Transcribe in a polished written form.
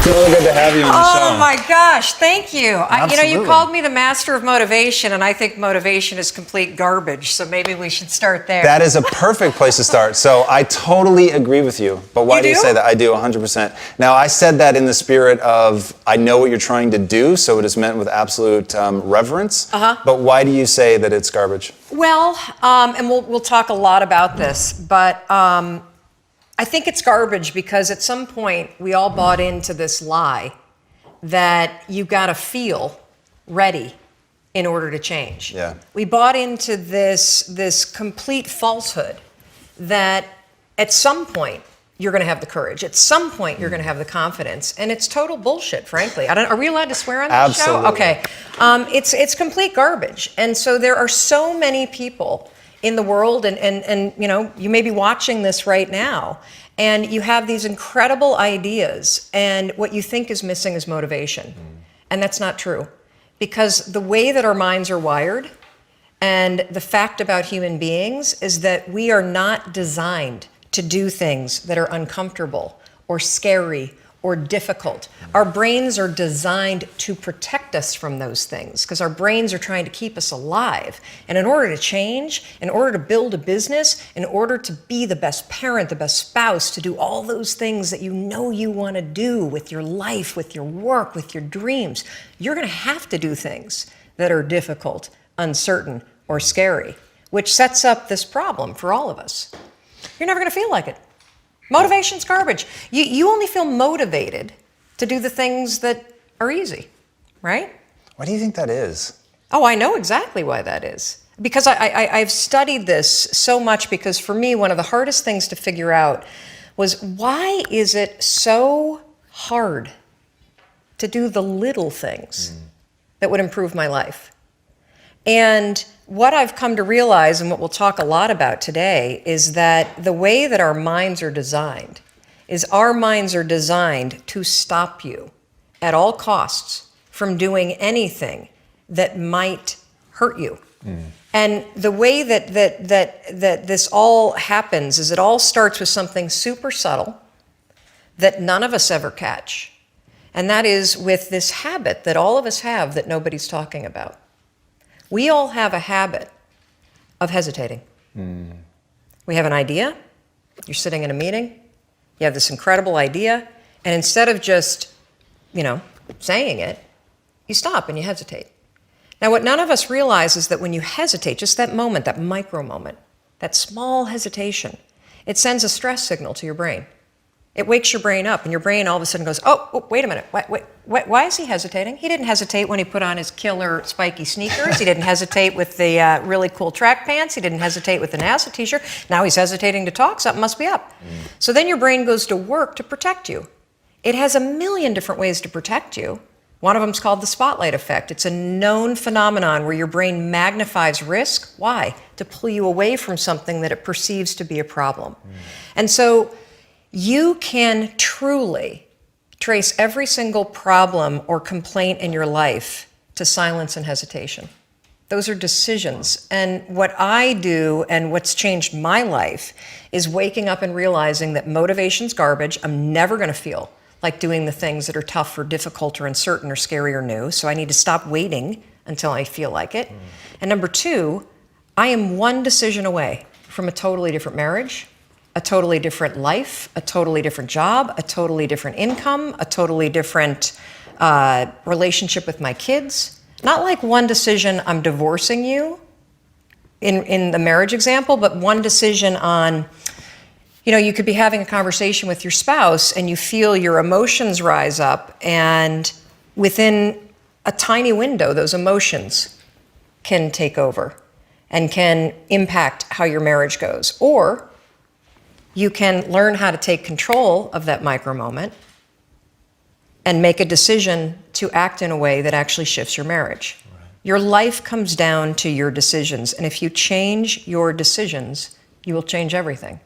really good to have you on the show. Oh my gosh, thank you. Absolutely. You called me the master of motivation, and I think motivation is complete garbage, so maybe we should start there. That is a perfect place to start. So I totally agree with you. But why do you say that? I do, 100%. Now, I said that in the spirit of, I know what you're trying to do, so it is meant with absolute reverence. But why do you say that it's garbage? Well, and we'll talk a lot about this, but I think it's garbage because at some point we all bought into this lie that you got to feel ready in order to change. Yeah. We bought into this complete falsehood that at some point you're going to have the courage. At some point you're going to have the confidence, and it's total bullshit, frankly. Are we allowed to swear on this show? Absolutely. Okay. It's complete garbage, and so there are so many people in the world, and you may be watching this right now, and you have these incredible ideas, and what you think is missing is motivation. And that's not true. Because the way that our minds are wired, and the fact about human beings, is that we are not designed to do things that are uncomfortable or scary or difficult. Our brains are designed to protect us from those things because our brains are trying to keep us alive. And in order to change, in order to build a business, in order to be the best parent, the best spouse, to do all those things that you know you want to do with your life, with your work, with your dreams, you're going to have to do things that are difficult, uncertain, or scary, which sets up this problem for all of us. You're never going to feel like it. Motivation's garbage. You only feel motivated to do the things that are easy, right? Why do you think that is? Oh, I know exactly why that is. Because I've studied this so much, because for me, one of the hardest things to figure out was, why is it so hard to do the little things that would improve my life? And what I've come to realize, and what we'll talk a lot about today, is that the way that our minds are designed is our minds are designed to stop you at all costs from doing anything that might hurt you. And the way that this all happens is it all starts with something super subtle that none of us ever catch. And that is with this habit that all of us have that nobody's talking about. We all have a habit of hesitating. We have an idea. You're sitting in a meeting. You have this incredible idea. And instead of just, saying it, you stop and you hesitate. Now, what none of us realize is that when you hesitate, just that moment, that micro moment, that small hesitation, it sends a stress signal to your brain. It wakes your brain up, and your brain all of a sudden goes, oh wait a minute, why is he hesitating? He didn't hesitate when he put on his killer spiky sneakers. He didn't hesitate with the really cool track pants. He didn't hesitate with the NASA t-shirt. Now he's hesitating to talk. Something must be up. So then your brain goes to work to protect you. It has a million different ways to protect you. One of them is called the spotlight effect. It's a known phenomenon where your brain magnifies risk. Why? To pull you away from something that it perceives to be a problem. And so you can truly trace every single problem or complaint in your life to silence and hesitation. Those are decisions. And what I do, and what's changed my life, is waking up and realizing that motivation's garbage. I'm never going to feel like doing the things that are tough or difficult or uncertain or scary or new. So I need to stop waiting until I feel like it. And number two, I am one decision away from a totally different marriage, a totally different life, a totally different job, a totally different income, a totally different relationship with my kids. Not like one decision, I'm divorcing you in the marriage example, but one decision on, you could be having a conversation with your spouse and you feel your emotions rise up, and within a tiny window, those emotions can take over and can impact how your marriage goes. Or you can learn how to take control of that micro moment and make a decision to act in a way that actually shifts your marriage. Right. Your life comes down to your decisions. And if you change your decisions, you will change everything.